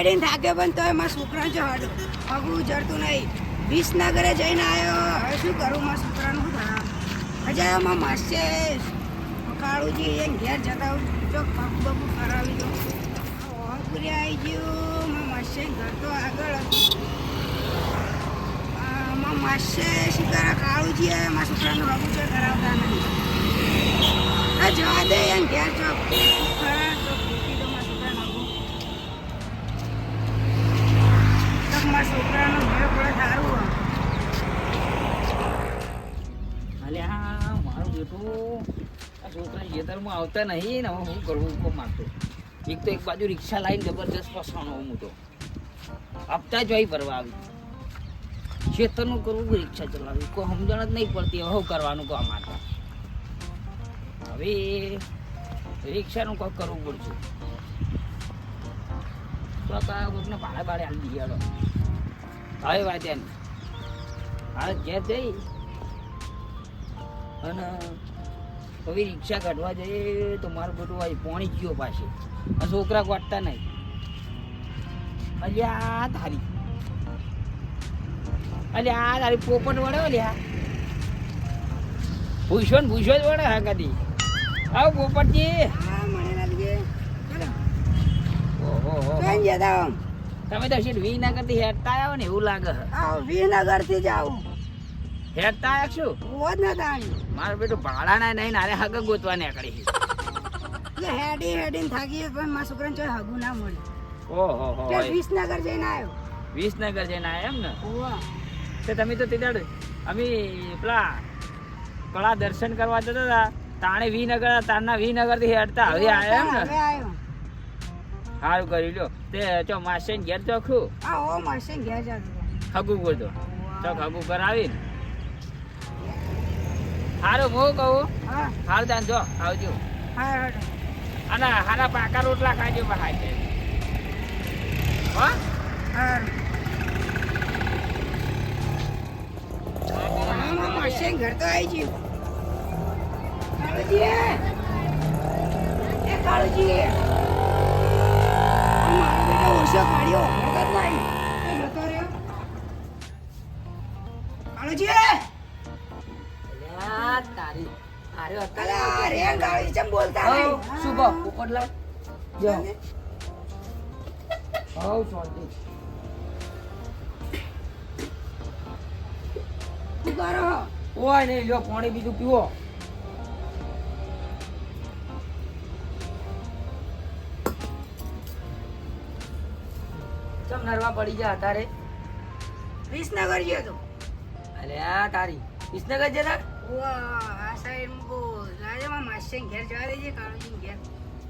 હેડીને થાક્યો પણ તો એમાં છોકરા છે હગું જડતું નહીં. વિસનગરે જઈને આવ્યો. હવે શું કરું? મારા છોકરાનું શું થાય? હજાર એમાં માસે કાળુજી એમ ઘેર જતા જો પગ બગુ કરાવી દો. પૂરી આવી ગયું. માં માસે ઘર તો આગળ હતું. માં માસે શિકારા કાળુજી મારા છોકરાનું હગું છે કરાવતા નહીં. આ જવા દે એમ ઘેર ચોક ખરા ચોક મૂકી દો મારા છોકરાનું હગું. તો મારા છોકરાનું ઘેર પડે સારું. અલ્યા મારું બેટું આ છોકરા ખેતરમાં આવતા નહીં ને હવે હું કરવું ઉપર માગતો. એક તો એક બાજુ રિક્ષા લાવીને જબરજસ્ત ફસવાનો હું તો હપ્તા જ વાઈ ભરવા આવી. ખેતરનું કરવું કે રિક્ષા ચલાવવી કોઈ સમજણ જ નહીં પડતી. હવે કરવાનું કહો મારતા હવે રિક્ષાનું કંઈક કરવું પડશે. તો કોઈકને ભાડે ભાડે હાલ દઈએ હવે વાત એમ હાલ ઘેર જઈ અને હવે રિક્ષા કાઢવા જઈએ તો મારું બધું આવી પોણી ગયો પાછી. આ છોકરા વાટતા નહીં. અલ્યા તારી પોપટ વળે લ્યા ભૂસો ને ભૂસો જ વળે હા કદી. આવ પોપટજી. હા મને લાગે ઓહો કઈ જતા તમે તો શીટ વિનગરથી હેડતા આવ્યો ને એવું લાગે. વિનગર થી જાવ હેડતા આવ્યા શું? હોત ને તાણી મારું બેટું ભાડાના નહીં નારે હગ ગોતવા નીકળી. એટલે હેડીને થાકી પણ મારા છોકરાને ચોય હગું ના મળે. ઓહો એટલે વિસનગર જઈને આવ્યો. વિસનગર જઈને આવ્યા એમ ને? ઓવા તો તમે તો તે દાડે અમે પેલા કળા દર્શન કરવા જતા હતા તાણે વિનગર તારના વિનગર થી હેડતા હવે આવ્યા એમ ને? હવે આવ્યો. સારું કરી લ્યો. તે ચો માસે ઘેર ચોખ્ખું આ ઓ માસે ઘેર જતો. હગું ગોતો ચોક હગું કરાવી સારું હું કહું હા હાલ તાન જો આવજો. હા હટો. અને હારા પાકા રોટલા ખાજો બહાર છે હા. હા માસે ઘર તો આવી ગયું. કાળુજી એ કાળુજી મારો બેટો ઓછો કાઢ્યો હરકત નહીં. જતો રહ્યો કાળુજી. તારી અલા રે કાળુજી ચમ બોલતા નહીં. શું કહો પોપટલાલ જો હવ શાંતિ. શું કરો? ઓય નહીં લ્યો પાણી બીજું પીવો. ચમ નરવા પડી ગયા તારે? વિસનગર ગયો તો. અરે આ તારી વિસનગર જરા વાહ આ સાઈડ મુકો રાજમાં માસે ઘેર જવા દેજે કાળુજી ઘેર.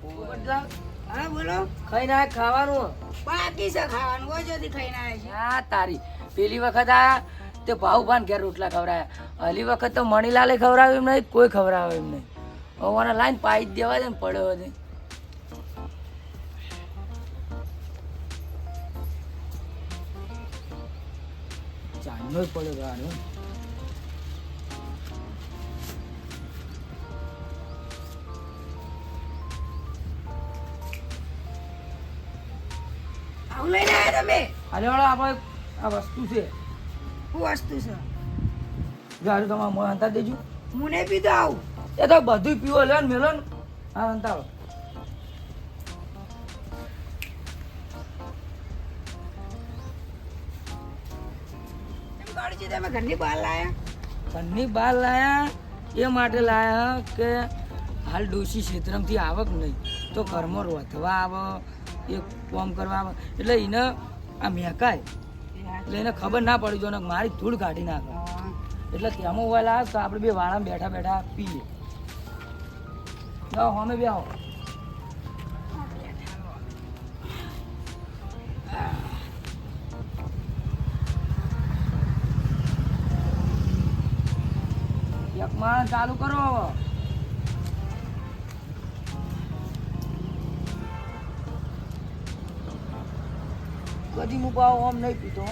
પોપટલાલ હા બોલો. ખાઈને આ ખાવાનું બાકી છે ખાવાનું ઓછોથી ખાઈને આવે છે. આ તારી પેલી વખત આયા તે ભાવભાન ઘેર રોટલા ખવડાયા. હલી વખત તો મણીલાલે ખવડાવ્યું એમ નહીં કોઈ ખવડાવે એમ નહીં. હવે લાઈન પાઈ જ દેવા દે ને પડ્યો દે. ચાંદનો જ પડ્યો ગાડો. આવું લઈને આવ્યા તમે? અરે વાળો આપણે આ વસ્તુ છે શું વસ્તુ છે? ગાડું તમારે મોં અંતા દેજો. મુને પીધો આવું. એ તો બધું પીવો લે ને મેલો ને હા અંતાવો. એમ કાળુજી તમે ઘરની બહાર લાયા? ઘરની બહાર લાયા એ માટે લાયા કે હાલ ડોશી ક્ષેત્રમથી આવક નહીં તો ઘરમાં રોધવા આવે એ કામ કરવા આવે એટલે એને આ મેકાય એટલે એને ખબર ના પડી જો ને મારી ધૂળ કાઢી નાખે એટલે તેમાં વાલા તો આપણે બે વાળામાં બેઠા બેઠા પીએ. જાઓ અમે બે આવો. એક માણસ ચાલુ કરો હવે. કદી હું પાવ ઓમ નહીં પીતો.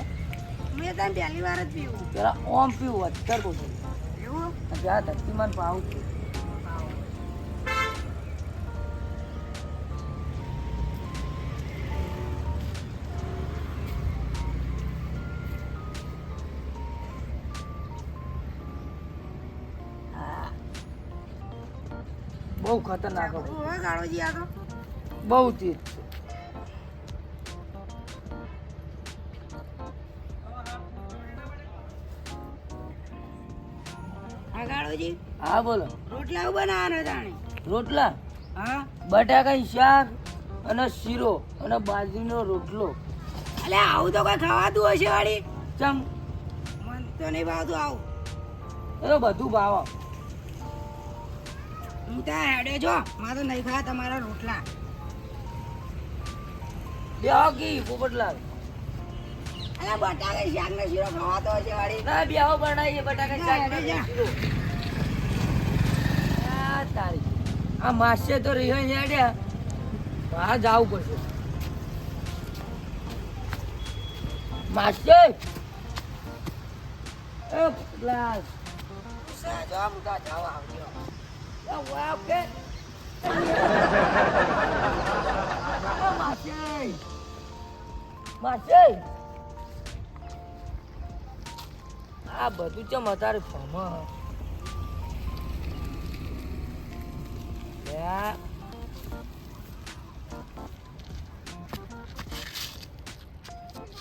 મેં તને પહેલી વાર જ પીવું. પેલા ઓમ પીવું અત્યારે કહું છું. એવું? ત્યાં ધરતીમાં પાવ છું. બહુ ખતરનાક હોય. ઓવે કાળુજી આ તો બહુ તેજ છે. હા કાળુજી હા બોલો. રોટલા બનાવવાનો તાણે રોટલા હા બટાકાનું શાક અને શીરો અને બાજરીનો રોટલો. અલે આવું તો કોઈ ખાવાતું હશે વાળી ચમ મન તો નહીં ભાવતું આવું એ તો બધું ભાવ. હું ત્યાં હેડે જો મારે તો નહીં ખાવા તમારા રોટલા બે કી પોપટલાલ અલે બટાકા શાક ને શીરો ખાવાતો હશે વાળી ના બેહો બનાવીએ બટાકા શાક જા, જા. અને શીરો. આ તારી આ માસે તો રહ્યો હેડ્યા બહાર જવું પડશે. માસે એ પોપટલાલ જો મુકા જાવ આવજો એ વાવ કે માસે માસે આ બધું ચમ અત્યારે ફમ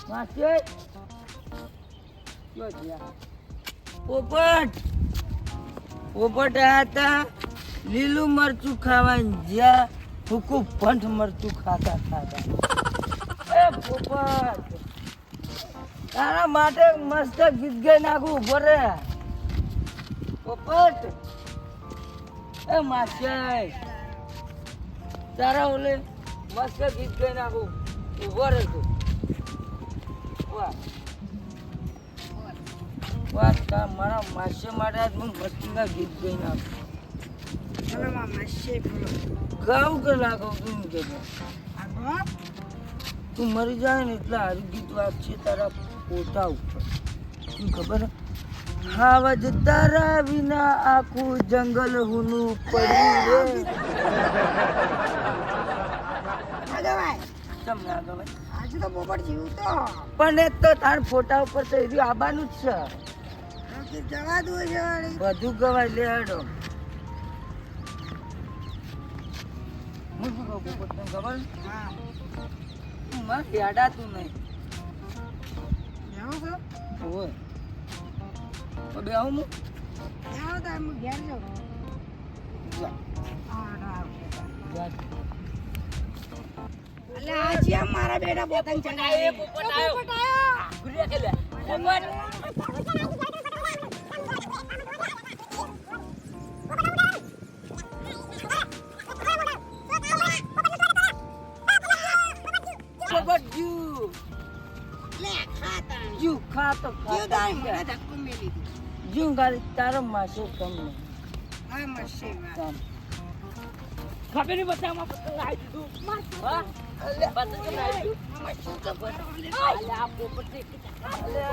માસે કયો થયા પોપટ પોપટ આ હતા લીલું મરચું ખાવાનું જ્યાં ભૂકું ભંઠ મરચું ખાતા ખાતા. એ પોપટ તારા માટે મસ્ત ગીત ગાઈ નાખું ઉભો રે પોપટ. એ માસે તારા ઓલે મસ્ત ગીત ગાઈ નાખું ઉભો રે તું. વાહ વાહ મારા માસે માટે આજ હું મસ્તીના ગીત ગાઈ નાખું. ચલો મામા શેપ બોલો ગાવું કે લાગો તું કે આગો તું મરી જાય ને એટલે હારું ગીત વાગશે તારા પોતા ઉપર. શું ખબર હે? ખાવા જ તારા વિના આખું જંગલ હુનું પડ્યું રે. આગો ભાઈ ચમ ના ગમે આજે તો પોપટ જીવતો પણ એ તો તાર ફોટા ઉપર તો એવી આવવાનું જ છે. કે જવા દો છે વાળી બધું ગવાય લે હેડો. હું શું કહું પોપટ તને ખબર છે? હા તું મને યાડાતું નહીં. જાઓ છો ઓય તો બે આવું હું જાઓ તો હું ઘેર જાઉં જા, હા ના જા. અલે આ છે મારા બેટા પતંગ ચગાવે પોપટ આવ્યો. ઘૂર્યા કે લે પોપટ. પોપટ જુ લે ખાતા જુ ખાતો જીવ દાઈ મને ધક્કો મેલી જુ ગાડી તારો માસો કમ નહીં હા મસ્તી વાત કામ ખબર નહીં બતાવમાં પતંગ આવી દીધું. હા અલે પતંગ કેમ આવી દીધું? મસ્તી તો બરો અલે આ પોપટ ને અલે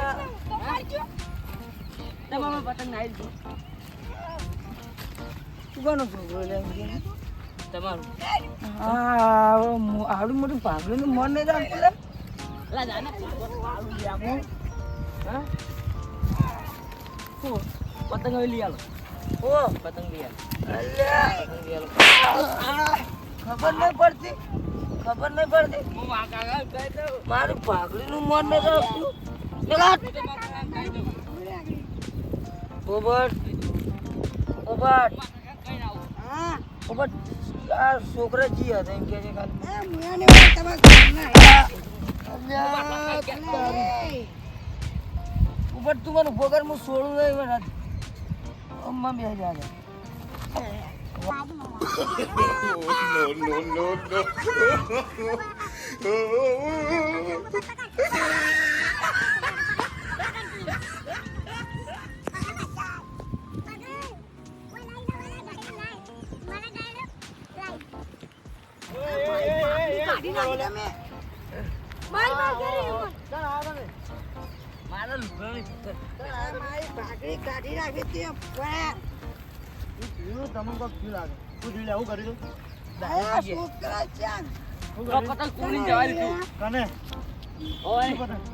તમારો પતંગ આવી દીધું. તું કોનો છોકરો લે તમારું? હા આવડું મોટું ભાગલું મન નહીં રાખતું લે. અલા જાને આવડું લે આપું. હા શું પતંગ હવે લઈ આલો. ઓ પતંગ લઈ આલો. પતંગ લઈ આલો. ખબર નહીં પડતી ખબર નહીં પડતી મારું ભાગલીનું મન નહીં રાખતું. પોપટ પોપટ હા પોપટ આ છોકરા જી હતા એમ કે છે ખાલી. એ મુયાને વાત તમે ઘરના ઉપર તું મને પગાર હું છોડું નહીં મને અમ્મા બે હજાર કાઢી નાખી તમે મારા લુગડાની મારી ભાગડી કાઢી નાખી તે પણ તમને કોક ફીલ લાગે તું જોઈ લે હું કરી દઉં આ છોકરા ચાંદ પતંગ કોની જવા દીધું કને ઓય પતંગ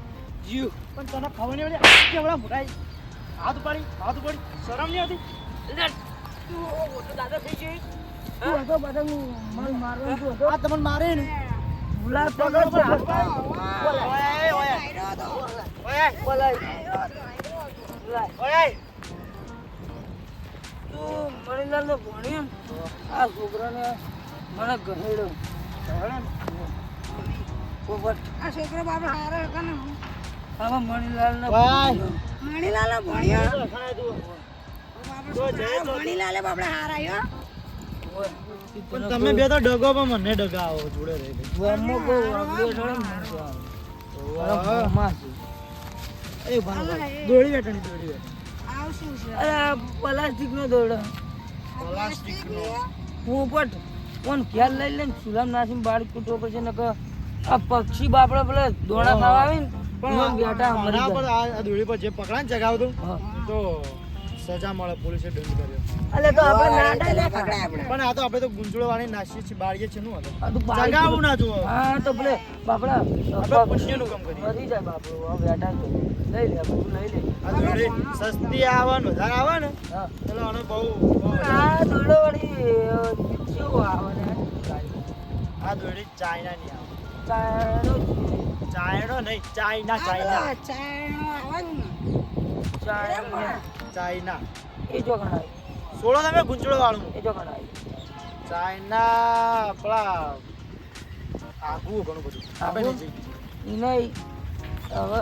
જીવ પણ તને ખબર નહીં પડી કેવડા મોટાઈ હાથ ઉપાડી શરમ નહીં આવતી તું મોટો દાદા થઈ ગઈ તું હતો પતંગ મને મારવાનો તું હતો આ તમને મારે ને ગુલાબ પકડ છે તું મણીલાલ ને ભણ્યો ને આ છોકરાને મને ગહેડ્યો પોપટ આ છોકરો બાપડો હારો હતો ને હવે મણીલાલ ને ભાઈ. મણીલાલ ભણ્યો ખાય તું મણીલાલે બાપડે હાર આવ્યો પણ તમે બે તો ડગો પણ મને ડગાવો જોડે રહી એ ભાઈ દોડી બેઠાની દોડી બેઠા આવશું છે પ્લાસ્ટિક નો દોડો પ્લાસ્ટિક નો પોપટ કોણ ખ્યાલ લઈ લે ને સુલામ નાસીને બાળ કૂટવો પડશે ને આ પક્ષી બાપડા પેલા દોડા ખાવા આવે ને એમાં બેઠા મરી આના પર જાય. આ દોડી પર જે પકડાને ચગાવતું હા. તો સજા મળે પોલીસે દંડ કર્યો અલે તો આપણે નાડા લે પણ આ તો આપણે તો ગુંજળો વાળી નાસીએ છીએ બાળીએ છીએ નું આ તો બાળ ચગાવું ના જુઓ હા તો પેલે બાપડા આપણે પુણ્યનું કામ કરીએ મરી જાય બાપડો હવે બેઠા તો લઈ લે બધું લઈ લે આ દોડી સસ્તી આવે ને વધારે આવે ને હા એટલે આને બહુ આ દોડો વાળી કેવું આવે ને આ દોડી ચાઇના ની આવે ચાયનો ચાઇનો નહીં ચાઇના ચાઇના ચાયણો આવે ને ચાયનો ચાઇના એ જો ગણાય સોળો તમે ગુંજળો વાળું એ જો ગણાય ચાઇના આપણા આગવું ઘણું બધું આપણે આગવું? નહીં જઈએ. ઈ નહીં હવે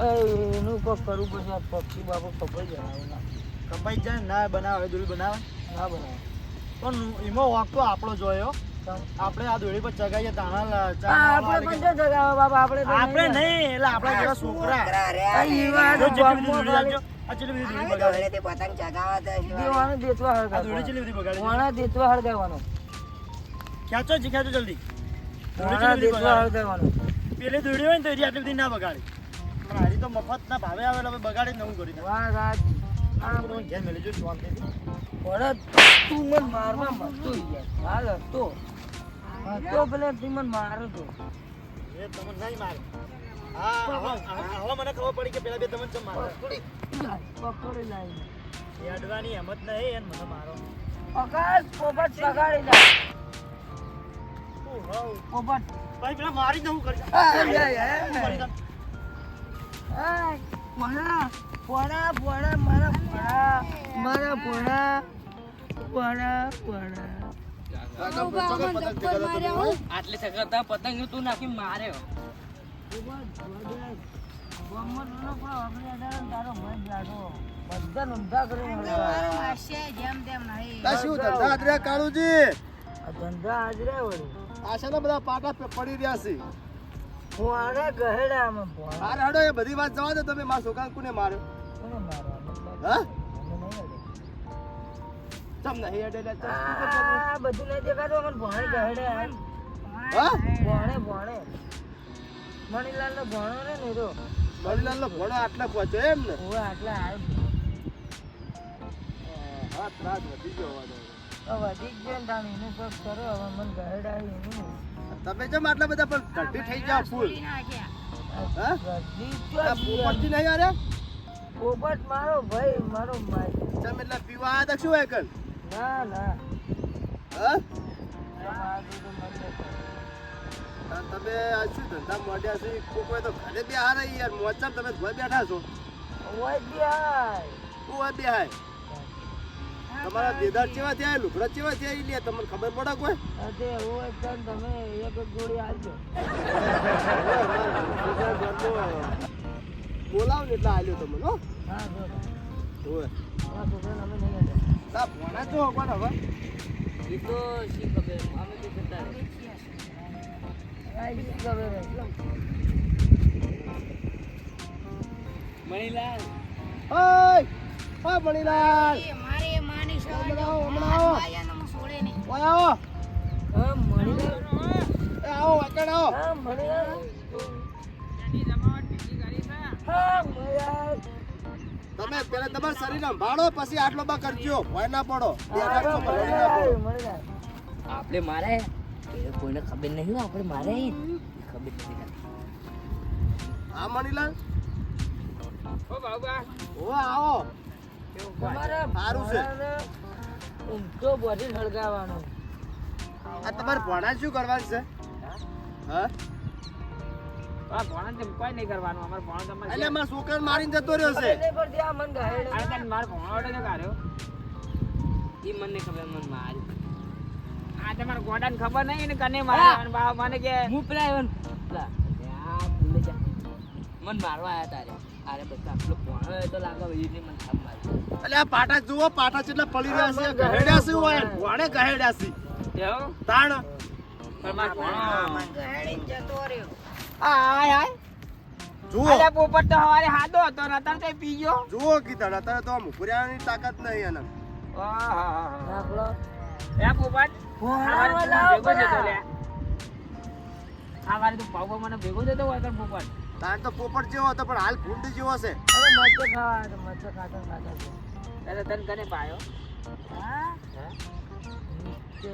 એનું કોઈ કરવું પડશે આ પક્ષી બાબો કપાઈ જાય કપાઈ જાય ને ના બનાવે દોડી બનાવે ના બનાવે પણ એમાં વાંક તો આપણો જોયો આપણે આ દોડી પર ચગાવીએ તાણા આપણે પણ જો જગાવો બાબા આપણે તો આપણે નહીં એટલે આપણા જેવા છોકરા છોકરા રે આ યુવા જો જેટલી બધી ગામમાં દોડી ખાલી લાગજો આ જેટલી બધી દોડી આવી બગાડે દોડીથી પતંગ ચગાવવા દે છે. દેવાનું દેતવા આ દોડી હળગાવવાનું જેટલી બધી બગાડે વાણા દેતવા હળગાવવાનું ખેંચો જી ખેંચો જલ્દી દોડી વાણા જેટલી બધી દેતવા બગાડે હળગાવવાનું પેલી દોડી હોય ને તો એરી આટલી બધી ના બગાડે પણ હારી તો મફત ના ભાવે આવે એટલે હવે બગાડે જ નવું કરી દે વાહ રાજ આ ઘેર મેલી જો શાંતિથી ભરત તું મને મારવા મતો યાર હાલ હતો તો પેલે તું મને મારો તો એ તમને નહીં મારે હા હવે મને ખબર પડી કે પેલા બે તમને ચમ મારે પકડી લાવી એ અડવાની હિંમત નહીં એને મને મારો આકાશ પોપટ સગાડી જા પોપટ ભાઈ પેલા મારી જ હું કરી પોણા પોણા પોણા મારા પોણા મારા પોણા પોણા પોણા આટલે સગતા પતંગ તું નાખી માર્યો બધા નોંધા કરી મારો માસે જેમ તેમ નહીં શું ધંધા આદર્યા કાળુજી ધંધા હાજરે વળી આશાના બધા પાટા પડી રહ્યા છે હું આને ગહેડા આમાં ભોળા હાર હડો એ બધી વાત જવા દો તમે મારા છોકરા કોને માર્યો કોને મારવા મતલબ હા મને નહીં અડે. ચમ નહીં અડેલા આ બધું નહીં દેખાતું અમને ભોણે ગહેડે હા ભોણે ભોણે મણીલાલ નો ભોણો ને તો મરીલાલ નો ઘોડો આટલા પહોંચ્યો એમ ને હું આટલા હા ત્રાસ વધી ગયો હોવાનો. વધી ગયો ને તાણ એનું પગ કરો હવે મને ગહેડા એનું તમે જેમ આટલા બધા પણ ઘટી થઈ ગયા ફૂલ હા ગધી આ પોપટથી નહીં આરે પોપટ મારો ભાઈ મારો ભાઈ ચમ એટલે પીવા આયા તા શું હોય કન ના ના હા આ બધું મને તમે આ શું ધંધા મોઢ્યા છે કોઈ તો ઘરે બે હારે યાર મોચમ તમે ઘરે બેઠા છો ઓય બિહાય હું આ બે હાય તમારા દેદાર ચેવા થયા લુગડા ચેવા થયા ઈ લે તમને ખબર પડે કોઈ અતે ઓય તન તમે એક એક ગોળી આલજો બોલાવ ને એટલે આલ્યો તમને હો હા જો ઓય આ છોકરાને અમે નહીં અડે તા ભણા છો કોણ હવે એ તો શી ખબર અમે તો જતા રહે આ શી ખબર મણીલાલ ઓય હા મણીલાલ મારે માની હમણાં આવો, હમણાં આવો. છોડે નહીં ઓય આવો હા મણીલાલ એ આવો વાકડ આવો હા મણીલાલ હા મણીલાલ તમે પેલા તમારા શરીર સંભાળો પછી આટલો બા કરજો ભય ના પડો દેખાડશો પણ રડી ના પડો મણીલાલ આપણે મારે એ કોઈને ખબર નહીં હો, આપણે મારે ખબર નથી હા મણીલાલ ઓ બાબા ઓ આવો તમારા સારું છે. ભોળાને ઊંઘતો બોધી સળગાવવાનો આ તમારે ભણા શું કરવાનું છે હા આ ભણા તેમ કોઈ નહીં કરવાનું અમાર ભણો તમારે એટલે મારા છોકરાને મારીને જતો રહ્યો છે નહીં પડતી આ મન ગહેડે. અરે તને માર ભણો તો કાઢ્યો ઈ મને ખબર મને મારી આ તમાર ગોડાને ખબર નહીં ને કને મારે બા મને કે હું પેલા આવ્યો ને, પેલા આ ભૂલે જા. મન મારવા આયા તારે. અરે બધા આપણો ભણો હોય તો લાગે વીરને મન થાપ મારી. એટલે આ પાટા જુઓ પાટા કેટલા પડી રહ્યા છે ગહેડ્યા છે હોય ભણે ગહેડ્યા છે એવું તાણ પણ માર ભણો મન ગહેડીને જતો રહ્યો. આય આય જુઓ અલ્યા પોપટ તો હવારે હાદો હતો ને અત્યારે તો પી ગયો જુઓ કીધા અત્યારે તો મુકુરિયાની તાકાત નહીં એને આપણો એ પોપટ ભણવા હવારે લાવો ભેગો જતો પેલા. લે હવારે તું પાવ મને ભેગો જતો હોય તો પોપટ તાણ તો પોપટ જેવો હતો પણ હાલ ભૂંડ જેવો છે અરે મરચો ખાવા તો મરચો ખાતા ખાતા છે. એટલે તને કને પાયો હા હે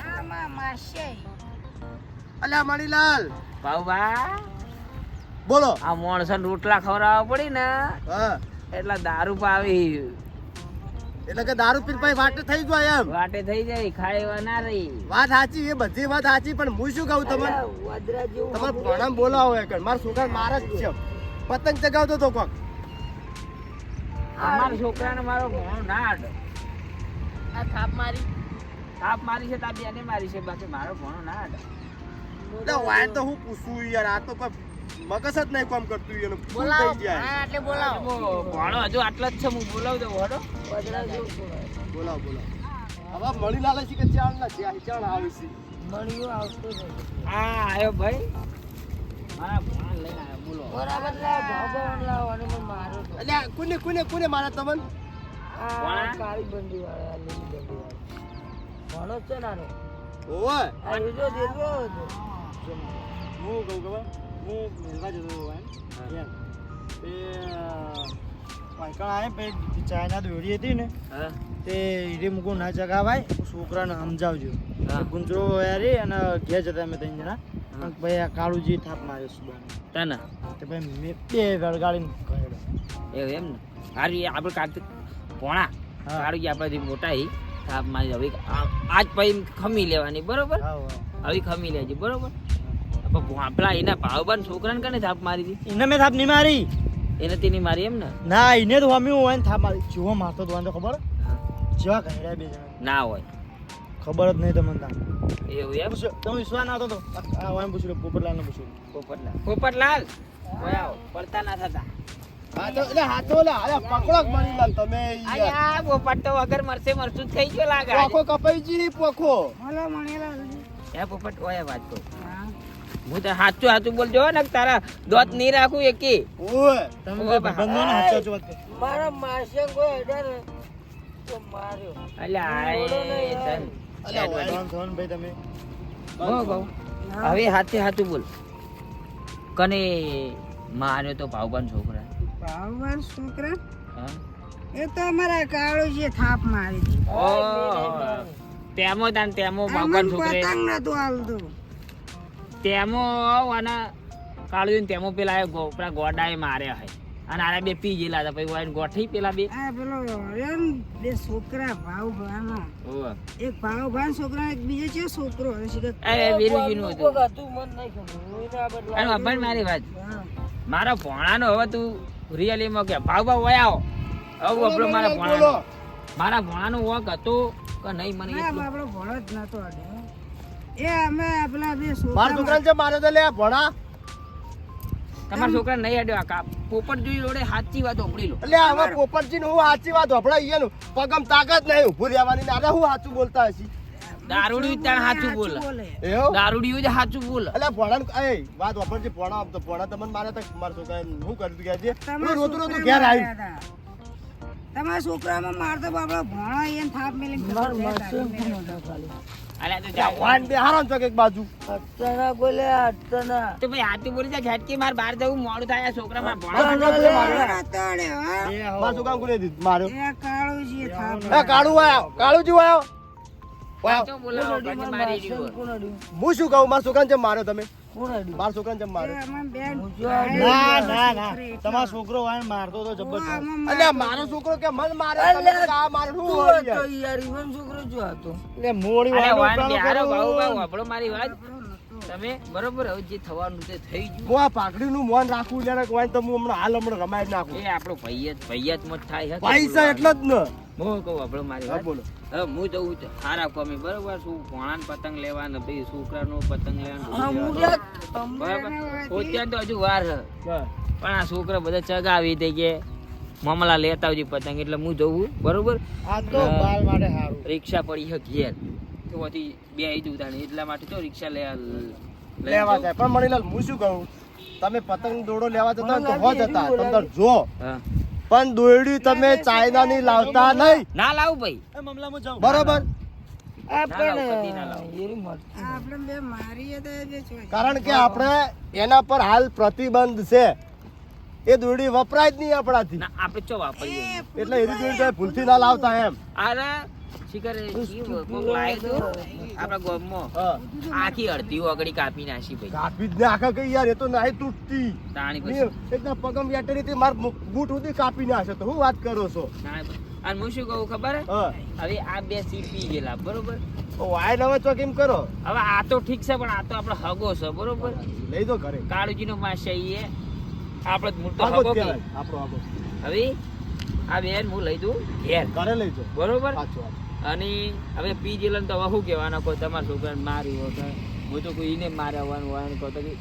આમાં માસે અલ્યા મણીલાલ પાવબા બોલો આ માણસો રોટલા ખવડાવવા પડી ને હા એટલે દારૂ પાવી એટલે કે દારૂ પીને પછી વાટે થઈ જાય એમ વાટે થઈ જાય ખાઈ ના રહી વાત સાચી એ બધી વાત સાચી પણ હું શું કહું તમને અલ્યા, વાદરા જેવું તમારે ભણામ બોલાવો એક મારા છોકરા મારે જ છે પતંગ ચગાવતો તો કોક અમારા છોકરાને મારો ભણો ના અડે આ થાપ મારી. થાપ મારી છે તાર બેને મારી છે બાકી મારો ભણો ના અડે એટલે વાય તો હું પૂછું યાર આ તો કોઈ મગજ જ નહીં કામ કરતું એનું ફૂલ બોલાવો. થઈ જાય હા, એટલે બોલાવો. ભણો હજુ આટલો જ છે હું બોલાવ દઉં હડો વાદરા જેવું બોલાવો. બોલાવો બોલાવો હવે મણીલાલ છે કે ચાલ ના ચાલ આવે છે મળ્યું આવતો નથી. હા આવ્યો ભાઈ મારા ભણા લઈને આવ્યો બોલો બરાબર લાવો, ભગવાન લાવો અને મને મારો તો. એટલે કોને કોને કોને મારા તમને આ કોણ? કાળી બંડી વાળા, આ લીલી બંડી વાળા. ભણો જ છે નાનો. ઓય આ રીજો દેજો હતો. હું કહું ખબર હું મેલવા જતો હતો એમ એ વાંકણ આવે પછી ચાઇના દોરી હતી ને હા તે હીરે મૂકું ના ચગાવાય છોકરાને સમજાવજો હા. ગુંજરો યારી અને ઘેર જતા અમે ત્રણ જણા પણ ભાઈ આ કાળુજી થાપ માર્યો સુબાને તને તે ભાઈ મેં બે વળગાડીને ગયેલો એવું એમ ને હારી આપણે કાર્તિક ભણા હા. સારું કે આપણે જે મોટા હી થાપ મારી હવે આજ પછી ખમી લેવાની બરોબર હવે ખમી લેજે બરોબર પેલા એના ભાવબાન છોકરાને કને થાપ મારી હતી એને મેં થાપ નહીં મારી એને તેની મારી એમ ને ના એને તો અમે હોય ને થાપ મારી જેવો મારતો તો ખબર જેવા કહેડા બે જણા ના હોય ખબર જ નહીં તમને તાર એવું એમ તમે વિશ્વાસ ના હતો તો આ વાયમ પૂછ્યું પોપટલાલને પૂછ્યું પોપટલાલ ઓય આવો પડતા ના થતા હા તો એટલે હાથો લે અરે પકડો મણીલાલ તમે અરે આ પોપટ તો વગર મરશે મરચું જ થઈ ગયો લાગે આજે. પોખો કપાઈજી પોખો હલો મણેલા એ પોપટ ઓય વાત કહું હા હું તો સાચું સાચું બોલજો ને તારા દોત નહીં રાખું એકે ઓય તમે ઓય બંધો ને હાચો છો વાત મારા માસે કોઈ હેડ્યા ને તો માર્યો. અલ્યા આય તન અલ્યા વાયમ થોન ભાઈ તમે બહુ હવે હાથે હાથું બોલ કને માર્યો તો ભાવબાન છોકરા ભાવવાન છોકરા હા એ તો અમારા કાળો જે થાપ મારી હતી તેમો અમને ભાવબાન છોકરે પતંગ નતું હાલતું તેમો અને કાળું તેમો પેલા પેલા ગોડાએ માર્યા હે અને આરા બે પી ગયેલા હતા પછી વાઈન ગોઠી પેલા બે આ પેલો રહ્યો ને બે છોકરા ભાવભાનો ઓવે એક ભાવભાન છોકરા એક બીજો છે છોકરો હશે કે એ વીરુજીનું કોઈક હતું હતું, મને નહીં ખબર. હું એને આ બધું અને અબ્બાને મારી વાત હા. મારા ભણાનો હવે તું રિયલીમાં કે ભાવ વયા આવો હવે આપણો મારા ભણાનો મારા ભણાનો વોક હતો કે નહીં મને ના એટલું આપણો ભણો જ નતો અડ્યો એ અમે પેલા બે મારા છોકરા છોકરાને જે માર્યો તો લે ભણા તમારા છોકરા નહીં અડ્યો આ પોપટ જોઈ જોડે સાચી વાત ઓપડી લો એટલે હવે પોપટજી નું હું સાચી વાત હપડા ઈયાનું પગમ તાકાત નહીં ઉભું રહેવાની ને આને હું સાચું બોલતા હશી દારૂડિયું તાણ સાચું બોલે બોલે એવું દારૂડિયું જ સાચું બોલે એટલે ભણા એ વાત વાપરજે ભણા આમ તો ભણા તમને મારે તો મારા છોકરાએ શું કર્યું તું કે તમારા રોતું રોતું છોકરા ઘેર આવ્યું માર્યા હતા. તમારા છોકરામાં મારતો બાપડો ભણો એને થાપ મેલી મારું માસે કોણ હતા ખાલી. અલ્યા તો જાઓ. વાન બે હારો ચોક એક બાજુ અટ્ટાના બોલ્યા, અટ્ટાના. તો ભાઈ હાથું બોલી જાય ઝટકી માર બહાર જવું મોડું થાય આ છોકરા માર ભણા નતો અડ્યો, હા? મારા છોકરા કોને દીધું માર્યો એ કાળુજી થાપ એ કાળુ આયો કાળુજી આયો સાચું બોલાવો, પછી મારી માસે રહ્યો. કોણ અડ્યું? હું શું કહું મારા છોકરાને જેમ માર્યો તમે કોણ અડ્યું? મારા છોકરાને જેમ મારે એ અમાર બેન હું જો ભાઈ ના, છોકરી એટલા. તમારો છોકરો વાય મારતો તો ઓ, જબરજસ્ત. આમાં અલ્યા મારો છોકરો કે મન મારે તમે અલ્યા, તો આ મારે શું તું હોય હતો યાર? યાર, ઈવન છોકરો જો હતો. એટલે મોડી અરે વાળો વાન ઉતારો બેહારો કરું. બાબુ બાબુ વાપરો મારી વાત આપણો નહોતો. તમે બરોબર હવે જે થવાનું તે થઈ ગયું હું આ પાઘડીનું મોન રાખું લે કોઈ તો હું હમણાં રમાઈ જ નાખું એ આપણો ભૈયા જ મત થાય હે. પૈસા એટલે જ ને હું કહું આપણો મારી હા વાત બોલો હવે હું જવું છે સારા કોમી બરોબર શું ભોણાને પતંગ લેવાનો પછી છોકરાનો પતંગ હા, હું લેવાનો યાર, બરાબર પોત્યાને તો હજુ વાર છે હા. પણ આ છોકરા બધા ચગાવી દે કે મામલા લેતા આવજે પતંગ એટલે હું જવું બરોબર આ તો બાલ માટે સારું. રિક્ષા પડી છે ઘેર તો વધી બે આવી જવું તાણે એટલા માટે તો રિક્ષા લેવા જાય પણ મણીલાલ હું શું કહું તમે પતંગ દોડો લેવા જતા હોય ને તો હો જતા તમે તાર જો હા પણ દોરડી તમે ચાઇના ની લાવતા નહીં ના લાવું ભાઈ એ મામલામાં જાઉં. બરોબર આ ના લાવો, પણ કદી ના લાવો. એરી મરચું. આ આપણે બે મારીએ તો એ બે છોડી. કારણ કે આપણે એના પર હાલ પ્રતિબંધ છે એ દોરડી વપરાય જ નહીં આપણાથી ના આપણે ચો વાપરીએ એટલે એની દોરડી તમે ભૂલથી ના લાવતા એમ અરે શિખર કોક લાય તો આપણા ગામમાં હા. આખી અડધી ઓગળી કાપી નાખી ભાઈ કાપી જ ને આખા કઈ યાર એ તો નહીં તૂટતી તાણી પછી એકદમ પગમ વેટરી માર બૂટ સુધી કાપી નાખે તો હું વાત કરો છો તાણી પછી. અને હું શું કહું ખબર હે? હા હવે આ બે સીટ પી ગયેલા બરોબર વાય નવે તો કેમ કરો હવે આ તો ઠીક છે પણ આ તો આપણો હગો છે બરોબર લઈ દો ઘરે કાળુજીનો માસી એ આપણો જ મોટો આગો જ હગો કે કહેવાય, આપણો આગો હવે આ બેન હું લઈ દઉં ઘેર ઘરે લઈ જાઓ બરોબર સાચું વાત. અને હવે પી ગયેલા તો હવે શું કહેવાના કોઈ તમારા છોકરાને માર્યું હોય કે હું તો કોઈ એને માર્યા હોય ને હોય ને કહો તો કે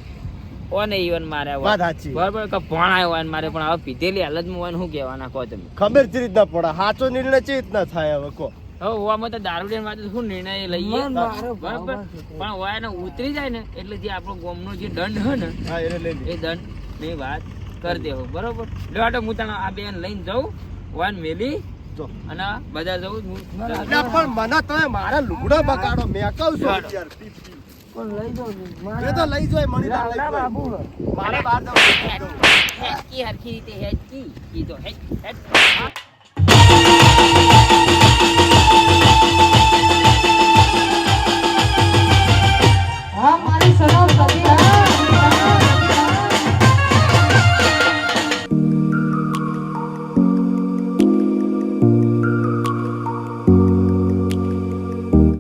ઓને ઈવન માર્યા વાત હોય સાચી બરોબર કે ભણાય હોય ને મારે પણ હવે પીધેલી હાલતમાં હોય ને શું કહેવાના કહો તમે ખબર જ રીતના પડે સાચો નિર્ણય ચી રીતના થાય હવે કો હવે હોવામાં તો દારૂડિયા માટે શું નિર્ણય લઈએ મન મારો બરોબર ભાવ છે. પણ હોય ને ઉતરી જાય ને એટલે જે આપણો ગામનો જે દંડ હોય ને હા એને લઈ લે એ દંડ ની વાત કરી દેવો બરોબર લેવાટો હું તને આ બેન લઈને જાઉં વાન મેલી જો અને બધા જવું હું એટલે પણ મને તમે મારા લુગડા બગાડો મેં કહું છું યાર પણ લઈ જાઓ ને. એ તો લઈ જાય મણી ના, લઈ ના, જાય બાબુ. મારે બહાર જવું હેચકી હરખી રીતે હેચકી કીધો હેચ હેચ